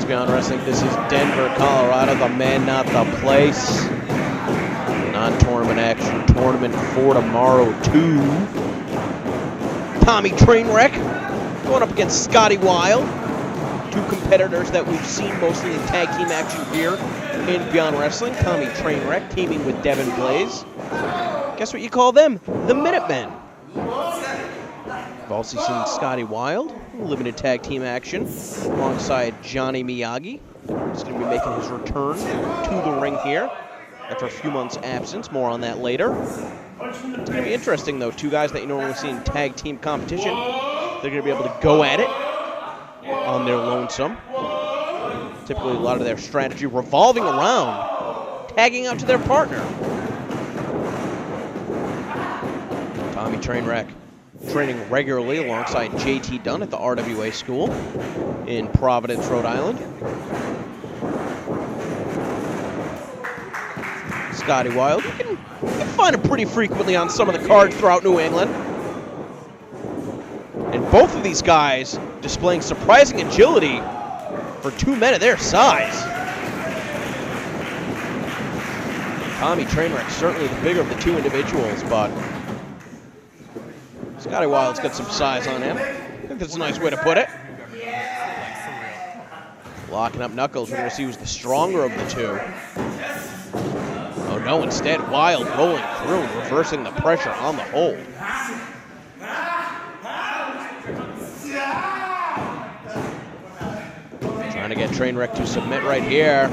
Beyond Wrestling. This is Denver, Colorado, the man, not the place. Non-tournament action, tournament for tomorrow, 2. Tommy Trainwreck going up against Scotty Wild. 2 competitors that we've seen mostly in tag team action here in Beyond Wrestling. Tommy Trainwreck teaming with Devin Blaze. Guess what you call them? The Minutemen. We've also seen Scotty Wild, limited tag team action, alongside Johnny Miyagi. He's going to be making his return to the ring here after a few months' absence. More on that later. It's going to be interesting, though. 2 guys that you normally see in tag team competition. They're going to be able to go at it on their lonesome. Typically, a lot of their strategy revolving around tagging out to their partner. Tommy Trainwreck training regularly alongside JT Dunn at the RWA school in Providence, Rhode Island. Scotty Wild, you can find him pretty frequently on some of the cards throughout New England. And both of these guys displaying surprising agility for 2 men of their size. Tommy Trainwreck certainly the bigger of the 2 individuals, but Scotty Wild's got some size on him. I think that's a nice way to put it. Locking up knuckles. We're going to see who's the stronger of the 2. Oh no, instead Wild rolling through, reversing the pressure on the hold. Trying to get Trainwreck to submit right here.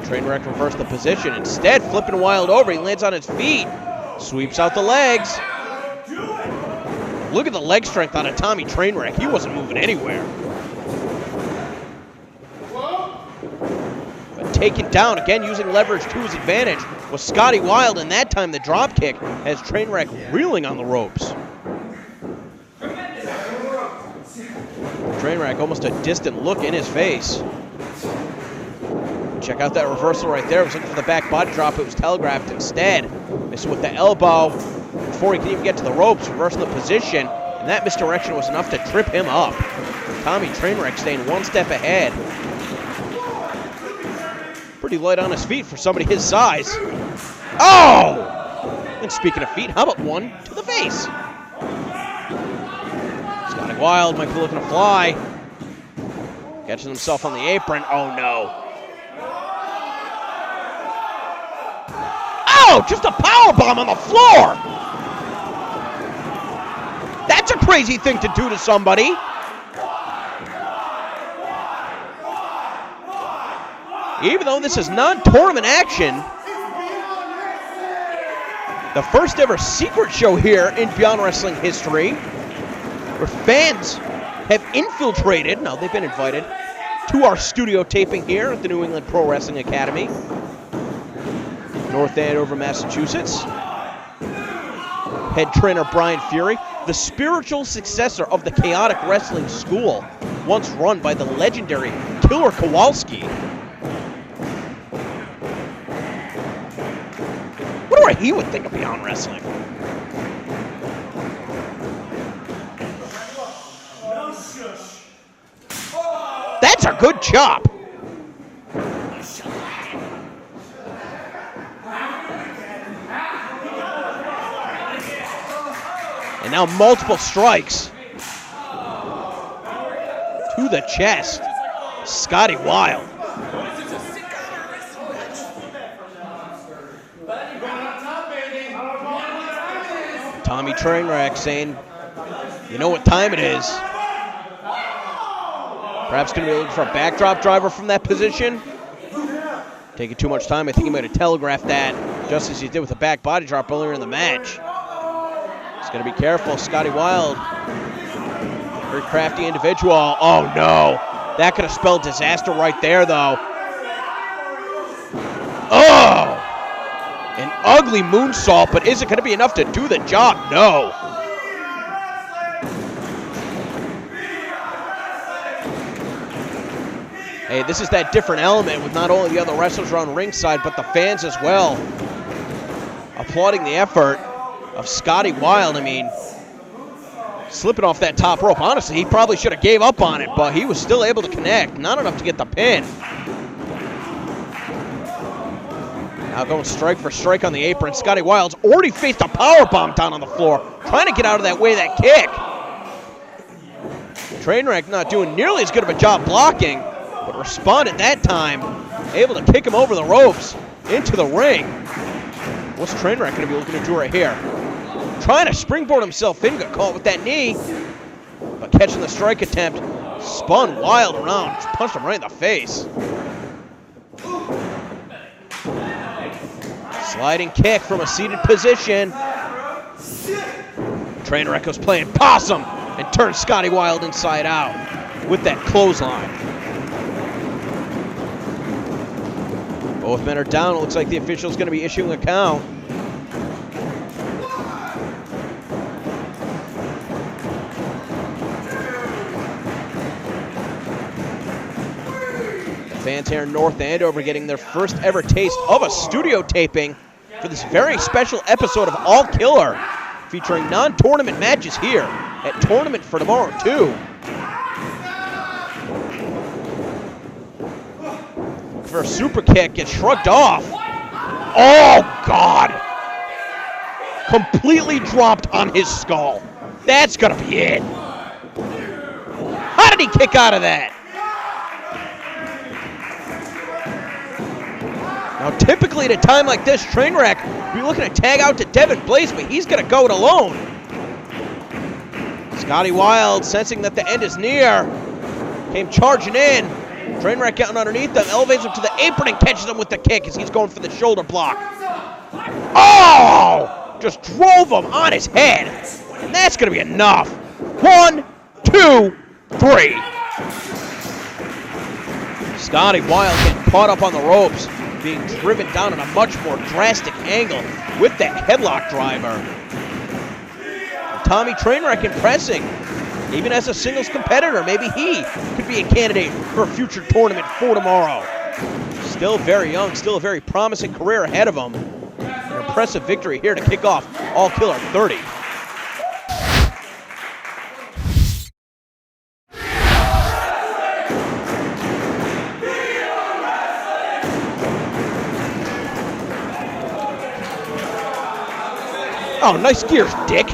Trainwreck reversed the position. Instead, flipping Wild over. He lands on his feet. Sweeps out the legs. Look at the leg strength on a Tommy Trainwreck. He wasn't moving anywhere. But taken down, again using leverage to his advantage, was Scotty Wild, and that time the drop kick has Trainwreck reeling on the ropes. Trainwreck almost a distant look in his face. Check out that reversal right there. It was looking for the back body drop. It was telegraphed instead. Missed with the elbow. Before he could even get to the ropes, reversing the position, and that misdirection was enough to trip him up. Tommy Trainwreck staying 1 step ahead. Pretty light on his feet for somebody his size. Oh! And speaking of feet, how about 1 to the face? Scotty Wild might be looking to fly. Catching himself on the apron. Oh no. Oh, just a powerbomb on the floor! That's a crazy thing to do to somebody. Even though this is non-tournament action, the first ever secret show here in Beyond Wrestling history, where fans have infiltrated, no, they've been invited, to our studio taping here at the New England Pro Wrestling Academy, North Andover, Massachusetts. Head trainer Brian Fury, the spiritual successor of the Chaotic Wrestling School, once run by the legendary Killer Kowalski. Wonder what he would think of Beyond Wrestling. That's a good chop. And now multiple strikes to the chest. Scotty Wild. Tommy Trainwreck saying, you know what time it is. Perhaps going to be looking for a backdrop driver from that position. Taking too much time. I think he might have telegraphed that just as he did with the back body drop earlier in the match. Got to be careful. Scotty Wild, very crafty individual. Oh no, that could have spelled disaster right there though. Oh, an ugly moonsault, but is it going to be enough to do the job? No. Hey, this is that different element with not only the other wrestlers around ringside, but the fans as well, applauding the effort of Scotty Wild. I mean, Slipping off that top rope. Honestly, he probably should have gave up on it, but he was still able to connect. Not enough to get the pin. Now going strike for strike on the apron. Scotty Wild's already faced a powerbomb down on the floor, trying to get out of that way of that kick. Trainwreck not doing nearly as good of a job blocking, but responded that time, able to kick him over the ropes into the ring. What's Trainwreck going to be looking to do right here? Trying to springboard himself in, got caught with that knee, but catching the strike attempt, spun Wild around, just punched him right in the face. Sliding kick from a seated position. Trainwreck was playing possum and turned Scotty Wild inside out with that clothesline. Both men are down. It looks like the official's going to be issuing a count. Fans here in North Andover getting their first ever taste of a studio taping for this very special episode of All Killer, featuring non-tournament matches here at Tournament for Tomorrow 2. For a super kick, gets shrugged off. Oh, God! Completely dropped on his skull. That's gonna be it. How did he kick out of that? Now, typically at a time like this, Trainwreck would be looking to tag out to Devin Blaze, but he's going to go it alone. Scotty Wild, sensing that the end is near, came charging in. Trainwreck getting underneath them, elevates him to the apron and catches him with the kick as he's going for the shoulder block. Oh! Just drove him on his head. And that's going to be enough. 1, 2, 3. Scotty Wild getting caught up on the ropes, being driven down in a much more drastic angle with that headlock driver. Tommy Trainwreck impressing. Even as a singles competitor, maybe he could be a candidate for a future tournament for tomorrow. Still very young, still a very promising career ahead of him. An impressive victory here to kick off All Killer 30. Oh, nice gears, Dick.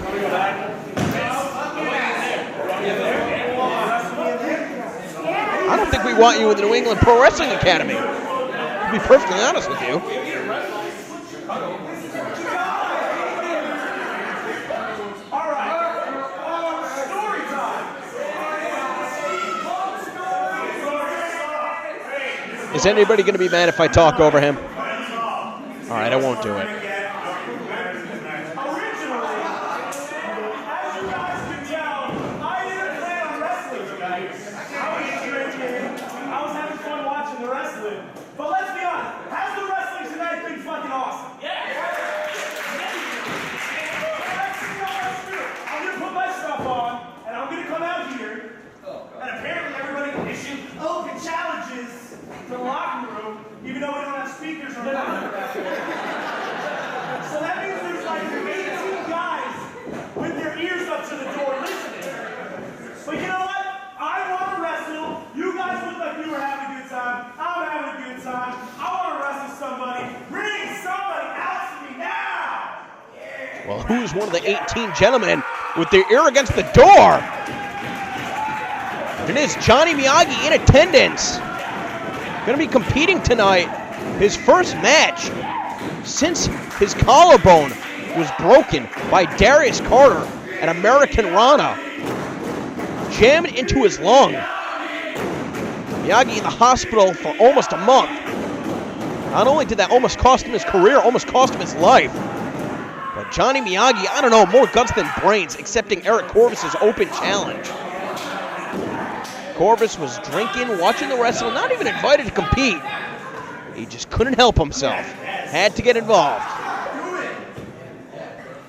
I don't think we want you in the New England Pro Wrestling Academy, to be perfectly honest with you. Is anybody going to be mad if I talk over him? All right, I won't do it. Well, who's one of the 18 gentlemen with their ear against the door? It is Johnny Miyagi in attendance. Going to be competing tonight. His first match since his collarbone was broken by Darius Carter at American Rana. Jammed into his lung. Miyagi in the hospital for almost a month. Not only did that almost cost him his career, almost cost him his life. But Johnny Miyagi, I don't know, more guts than brains, accepting Eric Corvis's open challenge. Corvis was drinking, watching the wrestling, not even invited to compete. He just couldn't help himself. Had to get involved.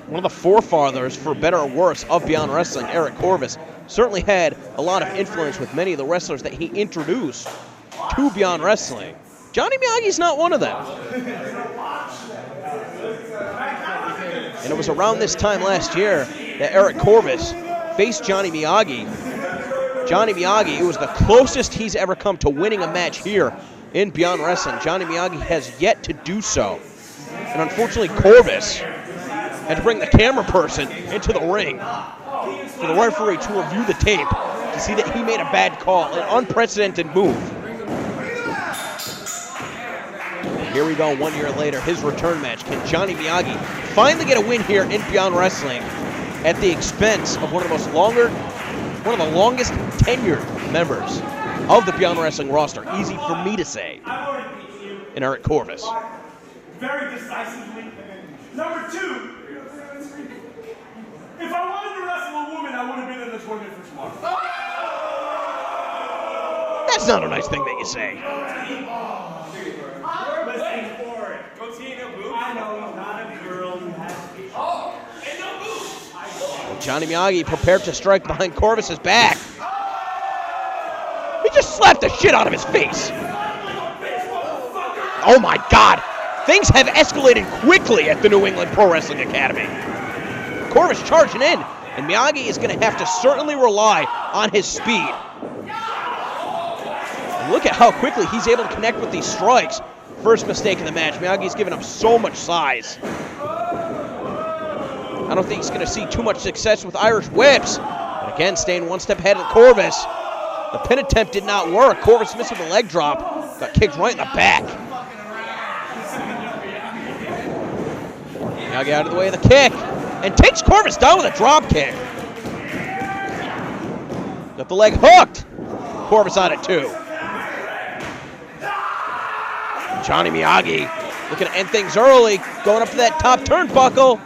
One of the forefathers, for better or worse, of Beyond Wrestling, Eric Corvis, certainly had a lot of influence with many of the wrestlers that he introduced to Beyond Wrestling. Johnny Miyagi's not one of them. And it was around this time last year that Eric Corvis faced Johnny Miyagi. Johnny Miyagi, it was the closest he's ever come to winning a match here in Beyond Wrestling. Johnny Miyagi has yet to do so. And unfortunately, Corvis had to bring the camera person into the ring for the referee to review the tape to see that he made a bad call, an unprecedented move. Here we go, 1 year later, his return match. Can Johnny Miyagi finally get a win here in Beyond Wrestling at the expense of one of the longest tenured members of the Beyond Wrestling roster? Easy for me to say. And Eric Corvis. Very decisively. Number 2, if I wanted to wrestle a woman, I would have been in the tournament for tomorrow. That's not a nice thing that you say. Listen for it. Go see no boobs. I know he's not a girl who has features. Oh, and no boobs. Johnny Miyagi prepared to strike behind Corvis's back. He just slapped the shit out of his face. Oh my God. Things have escalated quickly at the New England Pro Wrestling Academy. Corvis charging in, and Miyagi is going to have to certainly rely on his speed. And look at how quickly he's able to connect with these strikes. First mistake in the match. Miyagi's given up so much size. I don't think he's going to see too much success with Irish whips. But again, staying one step ahead of Corvis. The pin attempt did not work. Corvis missed with a leg drop. Got kicked right in the back. Miyagi out of the way of the kick. And takes Corvis down with a drop kick. Got the leg hooked. Corvis on it too. Johnny Miyagi looking to end things early. Going up to that top turnbuckle.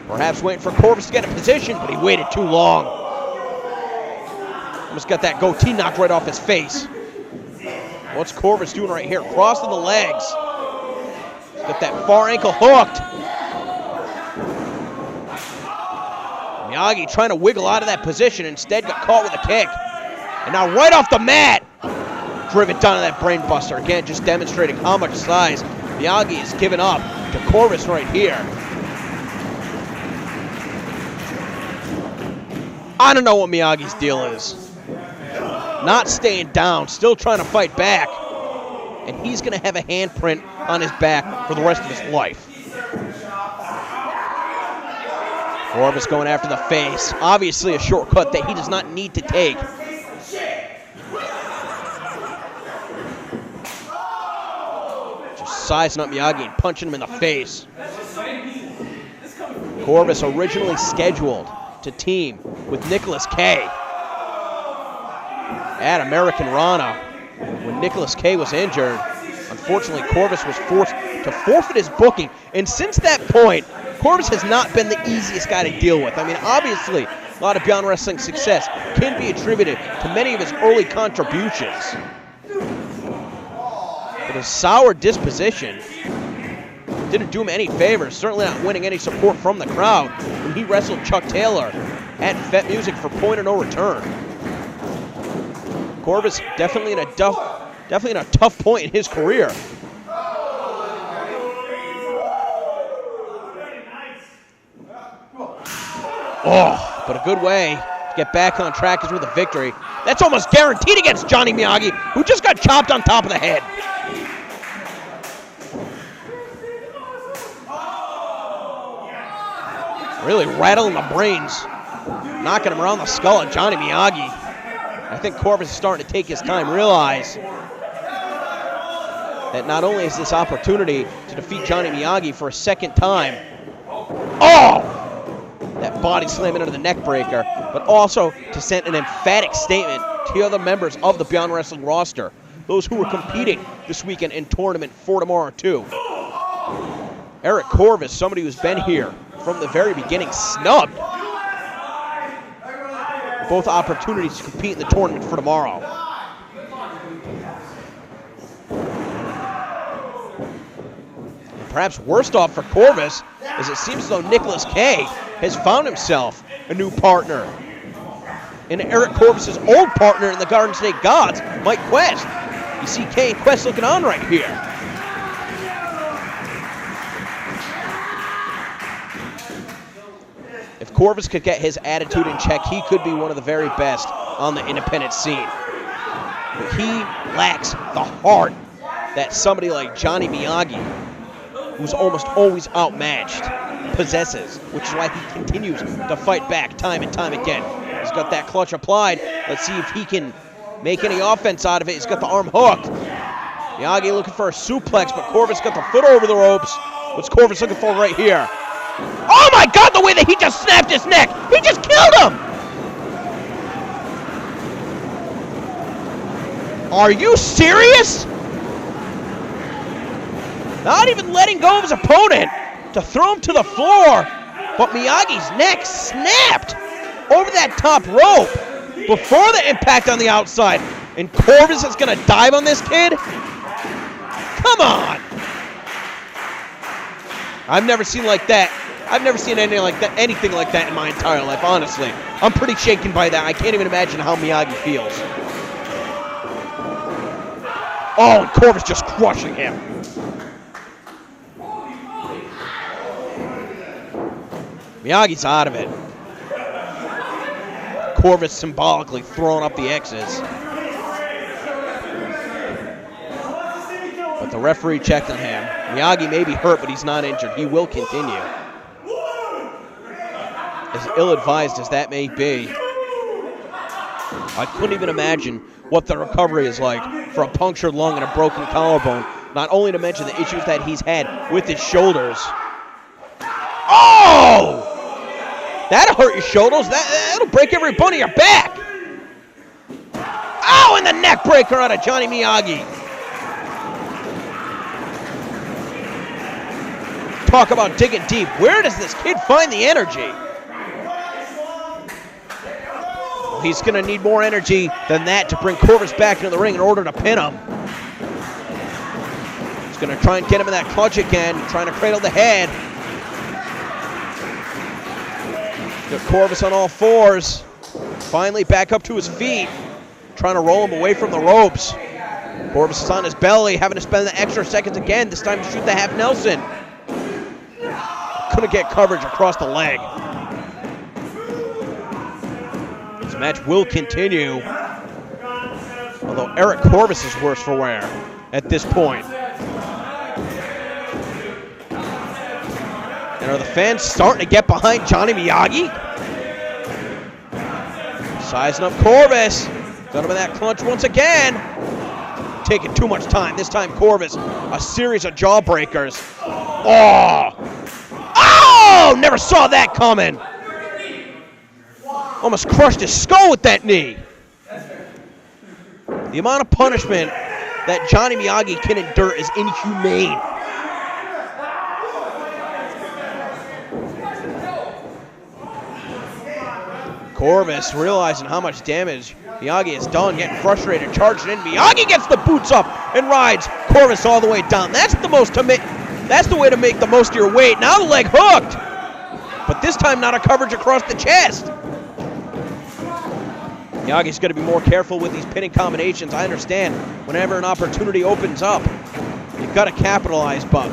Perhaps waiting for Corvis to get in position, but he waited too long. Almost got that goatee knocked right off his face. What's Corvis doing right here? Crossing the legs. Got that far ankle hooked. Miyagi trying to wiggle out of that position, instead got caught with a kick. And now right off the mat, driven down to that brain buster. Again, just demonstrating how much size Miyagi is giving up to Corvis right here. I don't know what Miyagi's deal is. Not staying down, still trying to fight back. And he's going to have a handprint on his back for the rest of his life. Corvis going after the face. Obviously a shortcut that he does not need to take. Just sizing up Miyagi and punching him in the face. Corvis originally scheduled to team with Nicholas Kaye at American Rana. When Nicholas Kaye was injured, unfortunately, Corvis was forced to forfeit his booking. And since that point, Corvis has not been the easiest guy to deal with. I mean, obviously, a lot of Beyond Wrestling success can be attributed to many of his early contributions. But his sour disposition didn't do him any favors, certainly not winning any support from the crowd when he wrestled Chuck Taylor at Fet Music for Point of No Return. Corvis definitely in a tough point in his career. Oh, but a good way to get back on track is with a victory. That's almost guaranteed against Johnny Miyagi, who just got chopped on top of the head. Really rattling the brains, knocking him around the skull of Johnny Miyagi. I think Corvis is starting to take his time, realize that not only is this opportunity to defeat Johnny Miyagi for a second time, that body slam into the neck breaker, but also to send an emphatic statement to the other members of the Beyond Wrestling roster, those who are competing this weekend in tournament for tomorrow too. Eric Corvis, somebody who's been here from the very beginning, snubbed both opportunities to compete in the tournament for tomorrow. And perhaps worst off for Corvis, as it seems as though Nicholas Kaye has found himself a new partner in Eric Corvis's old partner in the Garden State Gods, Myke Quest. You see Kaye and Quest looking on right here. If Corvis could get his attitude in check, he could be one of the very best on the independent scene. But he lacks the heart that somebody like Johnny Miyagi, who's almost always outmatched, possesses, which is why he continues to fight back time and time again. He's got that clutch applied. Let's see if he can make any offense out of it. He's got the arm hooked. Miyagi looking for a suplex, but Corvis got the foot over the ropes. What's Corvis looking for right here? Oh my God, the way that he just snapped his neck! He just killed him! Are you serious? Not even letting go of his opponent to throw him to the floor, but Miyagi's neck snapped over that top rope before the impact on the outside. And Corvis is gonna dive on this kid? Come on! I've never seen like that. I've never seen anything like that in my entire life, honestly. I'm pretty shaken by that. I can't even imagine how Miyagi feels. Oh, and Corvis just crushing him. Miyagi's out of it. Corvis symbolically throwing up the X's. But the referee checked on him. Miyagi may be hurt, but he's not injured. He will continue. As ill-advised as that may be, I couldn't even imagine what the recovery is like for a punctured lung and a broken collarbone, not only to mention the issues that he's had with his shoulders. Oh! That'll hurt your shoulders. That'll break every bone of your back. Oh, and the neck breaker out of Johnny Miyagi. Talk about digging deep. Where does this kid find the energy? He's going to need more energy than that to bring Corvis back into the ring in order to pin him. He's going to try and get him in that clutch again, trying to cradle the head. Got Corvis on all fours. Finally back up to his feet, trying to roll him away from the ropes. Corvis is on his belly, having to spend the extra seconds again, this time to shoot the half Nelson. Couldn't get coverage across the leg. This match will continue, although Eric Corvis is worse for wear at this point. And are the fans starting to get behind Johnny Miyagi? Sizing up Corvis. Got him in that clutch once again. Taking too much time. This time Corvis, a series of jawbreakers. Oh! Oh! Never saw that coming. Almost crushed his skull with that knee. The amount of punishment that Johnny Miyagi can endure is inhumane. Corvis realizing how much damage Miyagi has done, getting frustrated, charging in. Miyagi gets the boots up and rides Corvis all the way down. That's the way to make the most of your weight. Now the leg hooked, but this time not a coverage across the chest. Miyagi's going to be more careful with these pinning combinations. I understand whenever an opportunity opens up, you've got to capitalize, but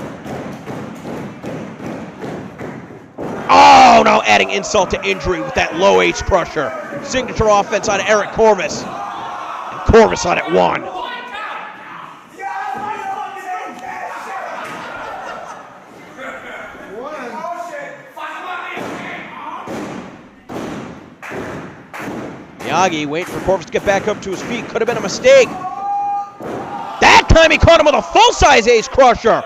oh, now adding insult to injury with that low H crusher. Signature offense on Eric Corvis. And Corvis on it one. Miyagi waiting for Corvis to get back up to his feet. Could have been a mistake. That time he caught him with a full-size ace crusher.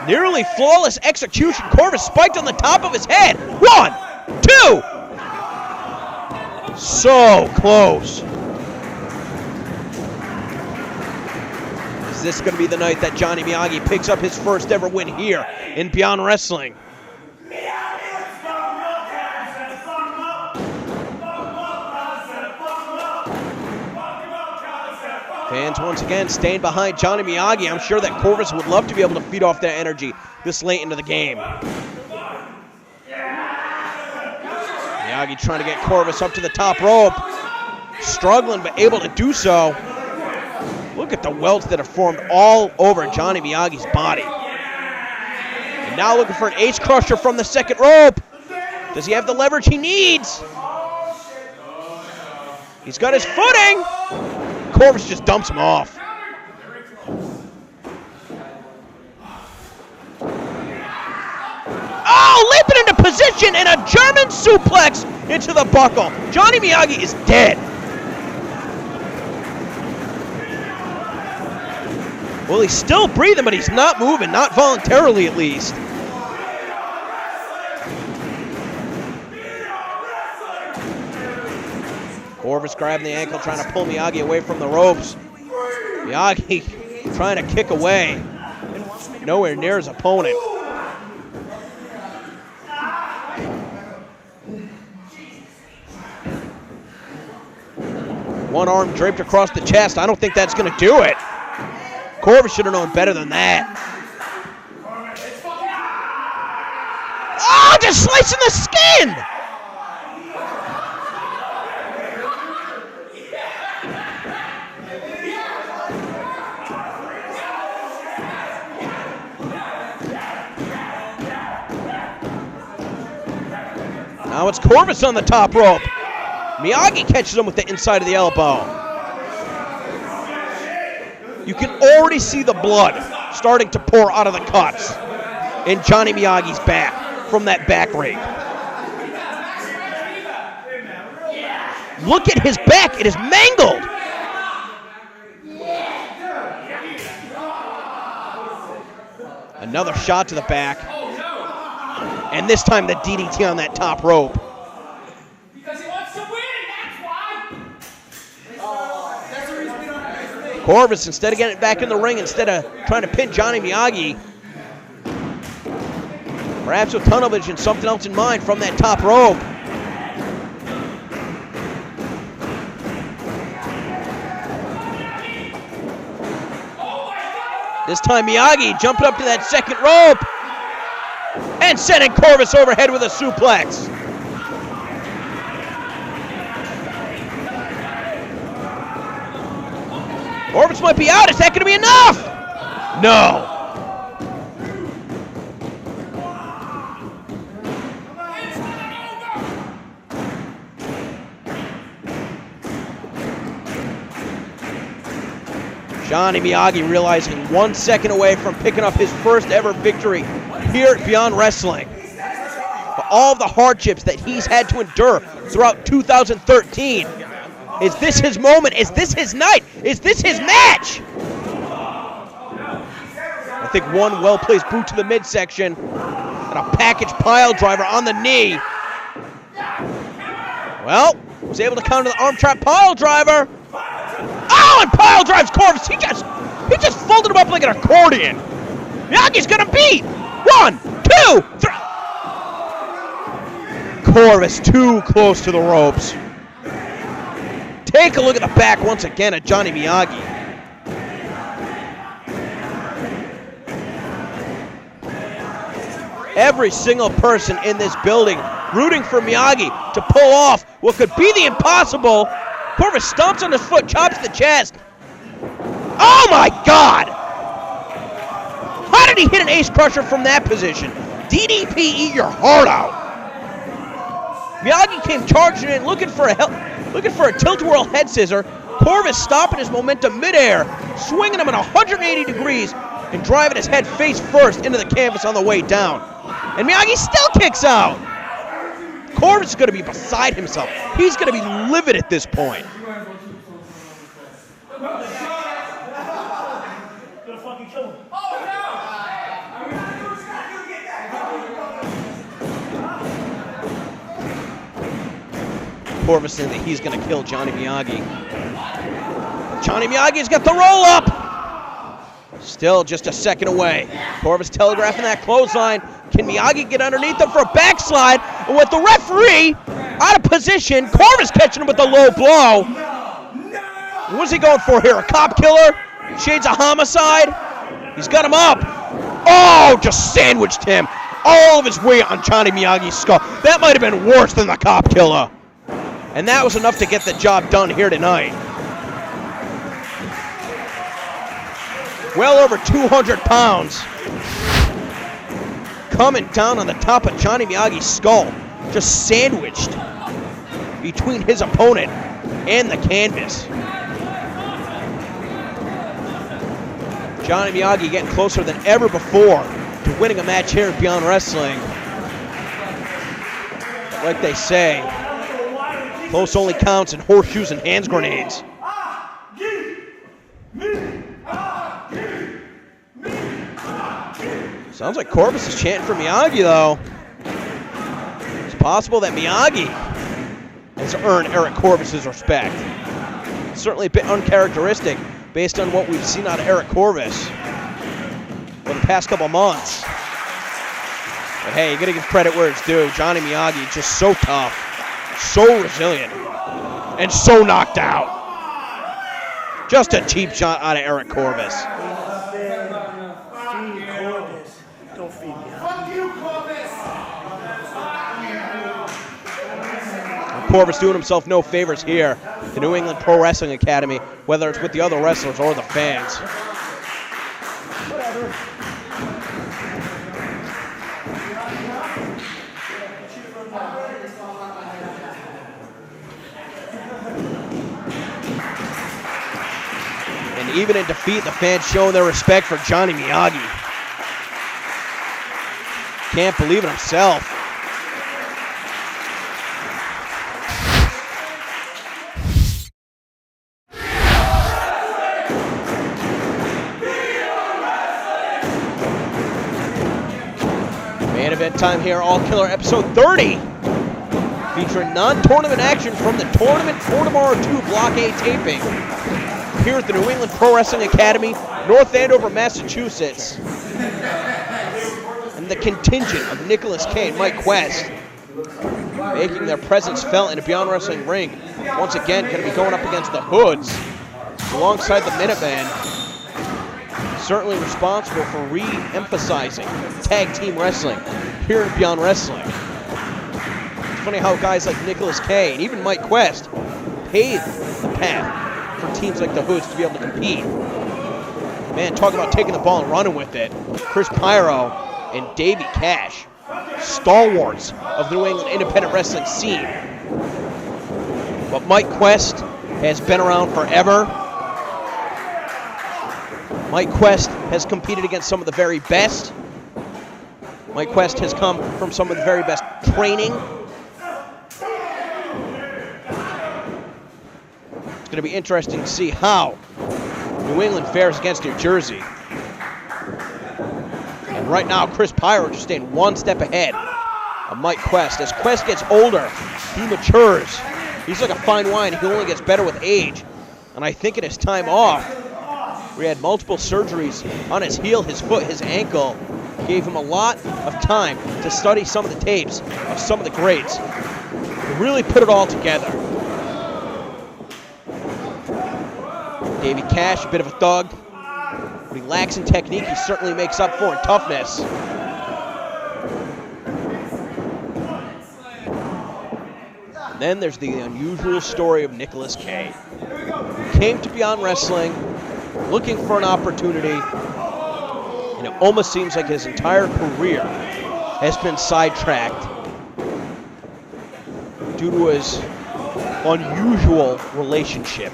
Nearly flawless execution. Corvis spiked on the top of his head. 1, 2. So close. Is this going to be the night that Johnny Miyagi picks up his first ever win here in Beyond Wrestling? Fans once again staying behind Johnny Miyagi. I'm sure that Corvis would love to be able to feed off that energy this late into the game. Miyagi trying to get Corvis up to the top rope. Struggling, but able to do so. Look at the welts that have formed all over Johnny Miyagi's body. And Now looking for an ace crusher from the second rope. Does he have the leverage he needs? He's got his footing. Corvis just dumps him off. Oh, leaping into position and a German suplex into the buckle. Johnny Miyagi is dead. Well, he's still breathing, but he's not moving, not voluntarily at least. Corvis grabbing the ankle, trying to pull Miyagi away from the ropes. Miyagi trying to kick away. Nowhere near his opponent. One arm draped across the chest. I don't think that's going to do it. Corvis should have known better than that. Oh, just slicing the skin! Now it's Corvis on the top rope. Miyagi catches him with the inside of the elbow. You can already see the blood starting to pour out of the cuts in Johnny Miyagi's back from that back rake. Look at his back, it is mangled. Another shot to the back. And this time the DDT on that top rope. Corvis, instead of getting back in the ring, instead of trying to pin Johnny Miyagi, perhaps with tunnel vision, something else in mind from that top rope. This time Miyagi jumping up to that second rope and sending Corvis overhead with a suplex. Corvis might be out. Is that going to be enough? No. Johnny Miyagi realizing 1 second away from picking up his first ever victory here at Beyond Wrestling. For all of the hardships that he's had to endure throughout 2013. Is this his moment? Is this his night? Is this his match? I think one well-placed boot to the midsection and a package pile driver on the knee. Well, was able to counter the arm trap pile driver. Oh, and pile drives Corvis. He just folded him up like an accordion. Miyagi's gonna beat. 1, 2, 3. Corvis too close to the ropes. Take a look at the back once again at Johnny Miyagi. Every single person in this building rooting for Miyagi to pull off what could be the impossible. Corvis stomps on his foot, chops the chest. Oh my God! How did he hit an ace crusher from that position? DDP, eat your heart out. Miyagi came charging in, looking for a tilt-a-whirl head scissor. Corvis stopping his momentum midair, swinging him at 180 degrees and driving his head face first into the canvas on the way down. And Miyagi still kicks out. Corvis is going to be beside himself. He's going to be livid at this point. Corvis saying that he's going to kill Johnny Miyagi. Johnny Miyagi's got the roll up. Still just a second away. Corvis telegraphing that clothesline. Can Miyagi get underneath him for a backslide? And with the referee out of position, Corvis catching him with the low blow. What's he going for here? A cop killer? Shades of homicide? He's got him up. Oh, just sandwiched him. All of his weight on Johnny Miyagi's skull. That might have been worse than the cop killer. And that was enough to get the job done here tonight. Well over 200 pounds. coming down on the top of Johnny Miyagi's skull, just sandwiched between his opponent and the canvas. Johnny Miyagi getting closer than ever before to winning a match here at Beyond Wrestling. Like they say, close only counts in horseshoes and hand grenades. Sounds like Corvis is chanting for Miyagi, though. It's possible that Miyagi has earned Eric Corvis' respect. It's certainly a bit uncharacteristic based on what we've seen out of Eric Corvis for the past couple months. But hey, you gotta give credit where it's due. Johnny Miyagi just so tough, so resilient, and so knocked out. Just a cheap shot out of Eric Corvis. Don't feed me. Corvis doing himself no favors here. The New England Pro Wrestling Academy, whether it's with the other wrestlers or the fans. And even in defeat, the fans showing their respect for Johnny Miyagi. Can't believe it himself. Main event time here, All Killer episode 30. Featuring non-tournament action from the Tournament for Tomorrow 2 Block A taping. Here at the New England Pro Wrestling Academy, North Andover, Massachusetts. And the contingent of Nicholas Kaye and Myke Quest making their presence felt in a Beyond Wrestling ring. Once again, going to be going up against the Hoodz alongside the Minutemen. Certainly responsible for re-emphasizing tag team wrestling here in Beyond Wrestling. It's funny how guys like Nicholas Kaye and even Myke Quest paved the path for teams like the Hoodz to be able to compete. Man, talk about taking the ball and running with it. Kris Pyro and Davey Cash, stalwarts of the New England independent wrestling scene. But Myke Quest has been around forever. Myke Quest has competed against some of the very best. Myke Quest has come from some of the very best training. It's going to be interesting to see how New England fares against New Jersey. And right now, Kris Pyro just staying one step ahead of Myke Quest. As Quest gets older, he matures. He's like a fine wine. He only gets better with age. And I think in his time off, where he had multiple surgeries on his heel, his foot, his ankle, gave him a lot of time to study some of the tapes of some of the greats. To really put it all together. Davey Cash, a bit of a thug. What he lacks in technique, he certainly makes up for in toughness. And then there's the unusual story of Nicholas Kaye, who came to Beyond Wrestling looking for an opportunity, and it almost seems like his entire career has been sidetracked due to his unusual relationship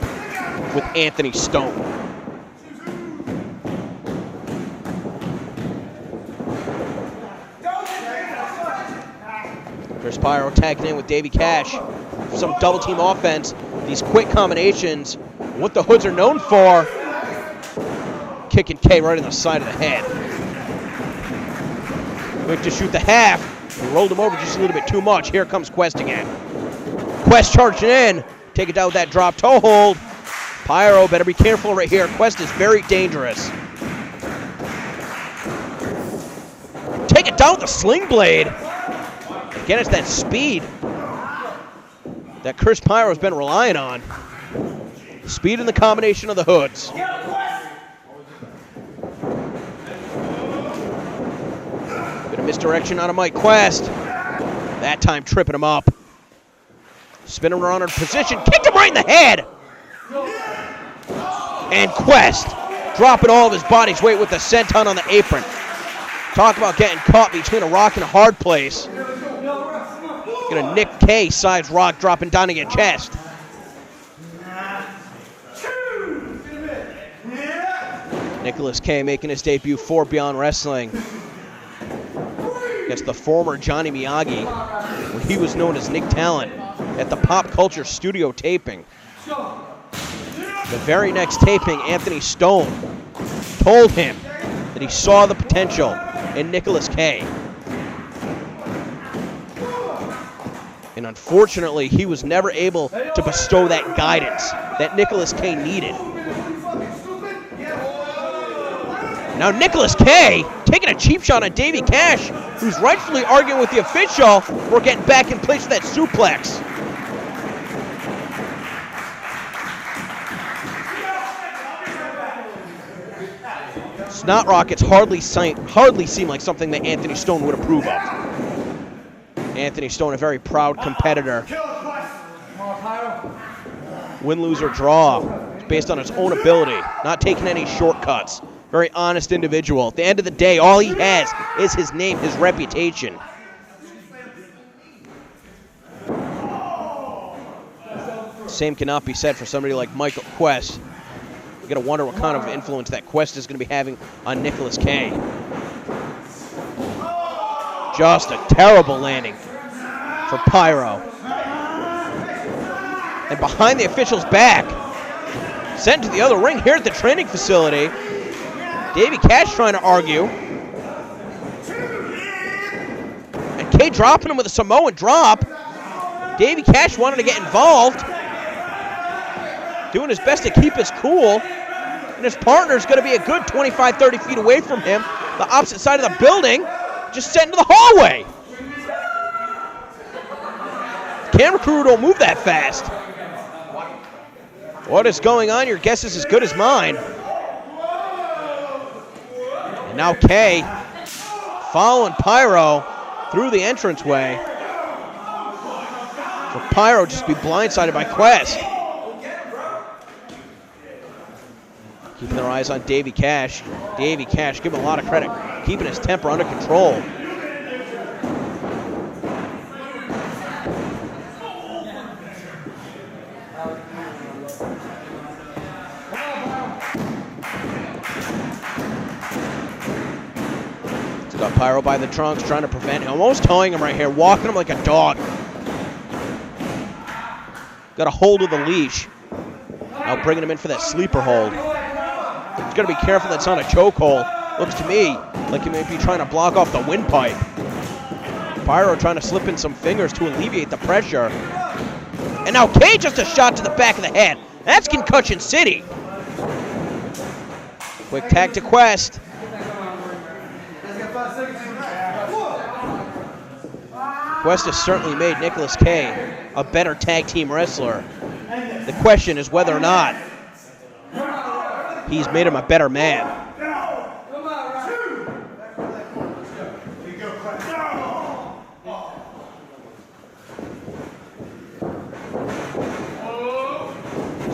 with Anthony Stone. Kris Pyro tagging in with Davey Cash for some double team offense. These quick combinations, what the Hoodz are known for, kicking Kaye right in the side of the head. Quick to shoot the half. He rolled him over just a little bit too much. Here comes Quest again. Quest charging in. Take it down with that drop toe hold. Pyro better be careful right here. Quest is very dangerous. Take it down with the sling blade. Again, it's that speed that Kris Pyro has been relying on. Speed in the combination of the Hoodz. Bit of misdirection out of Myke Quest. That time tripping him up. Spinning around in position. Kicked him right in the head. And Quest dropping all of his body's weight with the senton on the apron. Talk about getting caught between a rock and a hard place. Gonna nick Kaye, sides rock, dropping down to your chest. Nicholas Kaye making his debut for Beyond Wrestling against the former Johnny Miyagi, when he was known as Nick Talent, at the Pop Culture Studio taping. The very next taping, Anthony Stone told him that he saw the potential in Nicholas Kaye. And unfortunately, he was never able to bestow that guidance that Nicholas Kaye needed. Now Nicholas Kaye taking a cheap shot on Davey Cash, who's rightfully arguing with the official. We're getting back in place with that suplex. Snot Rockets hardly seem like something that Anthony Stone would approve of. Anthony Stone, a very proud competitor. Win, lose, or draw. It's based on his own ability, not taking any shortcuts. Very honest individual. At the end of the day, all he has is his name, his reputation. Same cannot be said for somebody like Michael Quest. You gotta wonder what kind of influence that Quest is gonna be having on Nicholas Kaye. Just a terrible landing for Pyro. And behind the official's back, sent to the other ring here at the training facility. Davey Cash trying to argue. And Kaye dropping him with a Samoan drop. Davey Cash wanted to get involved. Doing his best to keep his cool. And his partner's going to be a good 25, 30 feet away from him. The opposite side of the building. Just sent into the hallway. Camera crew don't move that fast. What is going on? Your guess is as good as mine. And now Kaye following Pyro through the entranceway. For Pyro just be blindsided by Quest. Keeping their eyes on Davey Cash. Davey Cash, give him a lot of credit, keeping his temper under control. Got Pyro by the trunks, trying to prevent him, almost towing him right here, walking him like a dog. Got a hold of the leash. Now bringing him in for that sleeper hold. He's got to be careful that's not a chokehold. Looks to me like he may be trying to block off the windpipe. Pyro trying to slip in some fingers to alleviate the pressure. And now Kaye just a shot to the back of the head. That's Concussion City. Quick tag to Quest. Quest has certainly made Nicholas Kaye a better tag team wrestler. The question is whether or not he's made him a better man.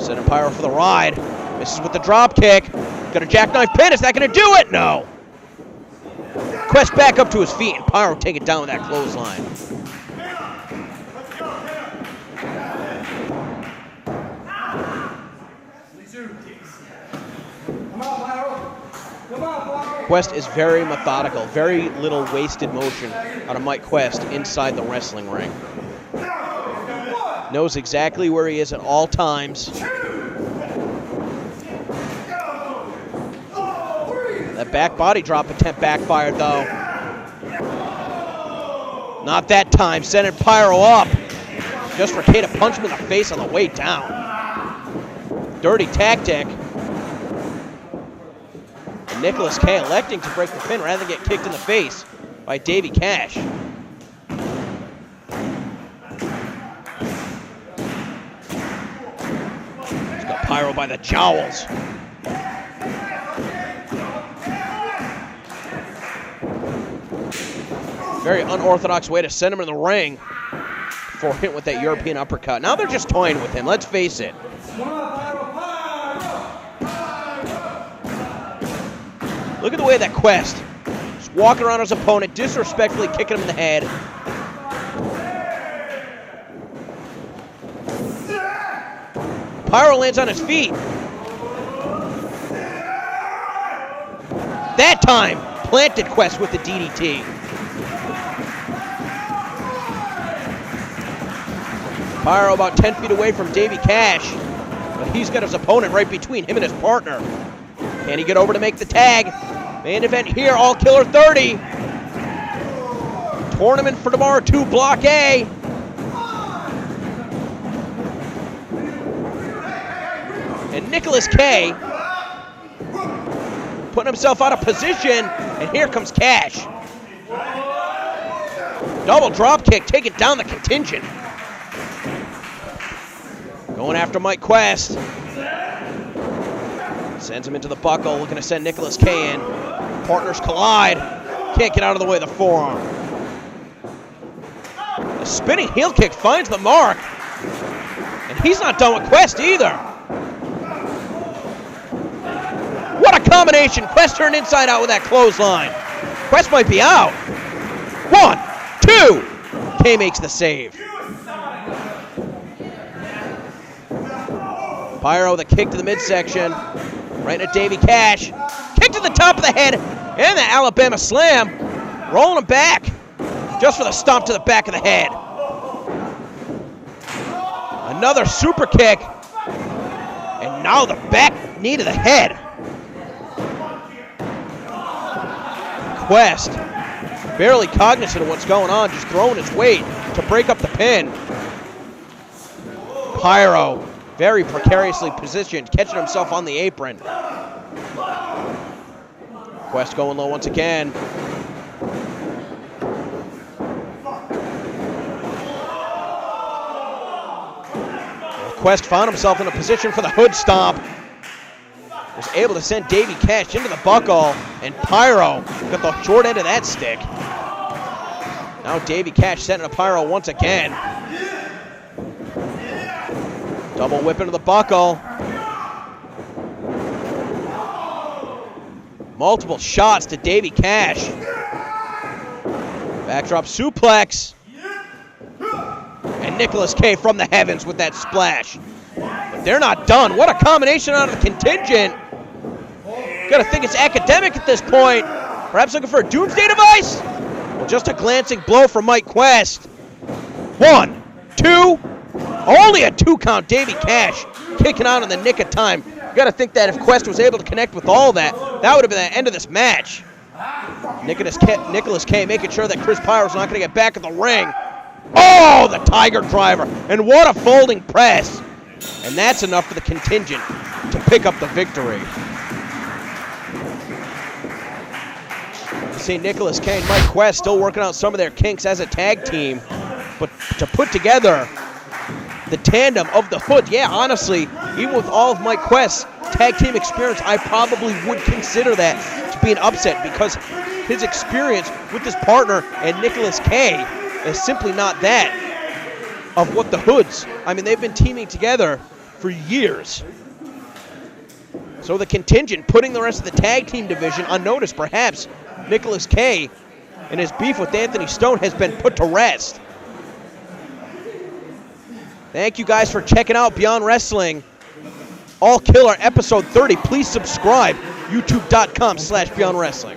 Sending Pyro for the ride. Misses with the drop kick. Got a jackknife pin. Is that going to do it? No. Quest back up to his feet, and Pyro take it down with that clothesline. Quest is very methodical, very little wasted motion out of Myke Quest inside the wrestling ring. Knows exactly where he is at all times. That back body drop attempt backfired though. Not that time, sending Pyro up. Just for Kaye to punch him in the face on the way down. Dirty tactic. And Nicholas Kaye electing to break the pin rather than get kicked in the face by Davey Cash. He's got Pyro by the jowls. Very unorthodox way to send him in the ring for hit with that European uppercut. Now they're just toying with him, let's face it. Look at the way that Quest walking around his opponent, disrespectfully kicking him in the head. Pyro lands on his feet. That time, planted Quest with the DDT. Pyro about 10 feet away from Davey Cash, but he's got his opponent right between him and his partner. Can he get over to make the tag? Main event here, All Killer 30. Tournament for tomorrow 2, Block A. And Nicholas Kaye putting himself out of position, and here comes Cash. Double drop kick, taking down the Contingent. Going after Myke Quest. Sends him into the buckle, looking to send Nicholas Kaye in. Partners collide. Can't get out of the way of the forearm. The spinning heel kick finds the mark. And he's not done with Quest either. What a combination. Quest turned inside out with that clothesline. Quest might be out. 1, 2. Kaye makes the save. Pyro, the kick to the midsection. Right into Davey Cash. Kick to the top of the head. And the Alabama slam. Rolling him back. Just for the stomp to the back of the head. Another super kick. And now the back knee to the head. Quest, barely cognizant of what's going on, just throwing his weight to break up the pin. Pyro, very precariously positioned, catching himself on the apron. Quest going low once again. Quest found himself in a position for the Hoodz stomp. Was able to send Davey Cash into the buckle, and Pyro got the short end of that stick. Now Davey Cash sending to Pyro once again. Double whip into the buckle. Multiple shots to Davey Cash. Backdrop suplex. And Nicholas Kaye from the heavens with that splash. But they're not done. What a combination out of the Contingent. Gotta think it's academic at this point. Perhaps looking for a doomsday device? Well, just a glancing blow from Myke Quest. 1, 2. Only a 2 count. Davey Cash kicking out in the nick of time. Gotta think that if Quest was able to connect with all that, that would have been the end of this match. Nicholas Kaye making sure that Kris Pyro's not gonna get back in the ring. Oh, the Tiger Driver. And what a folding press. And that's enough for the Contingent to pick up the victory. You see Nicholas Kaye and Myke Quest still working out some of their kinks as a tag team, but to put together the tandem of the Hood, yeah, honestly, even with all of Myke Quest's tag team experience, I probably would consider that to be an upset because his experience with his partner and Nicholas Kaye is simply not that of what the Hoodz. I mean, they've been teaming together for years. So the Contingent putting the rest of the tag team division on notice. Perhaps Nicholas Kaye and his beef with Anthony Stone has been put to rest. Thank you guys for checking out Beyond Wrestling All Killer episode 30. Please subscribe, youtube.com/Beyond Wrestling.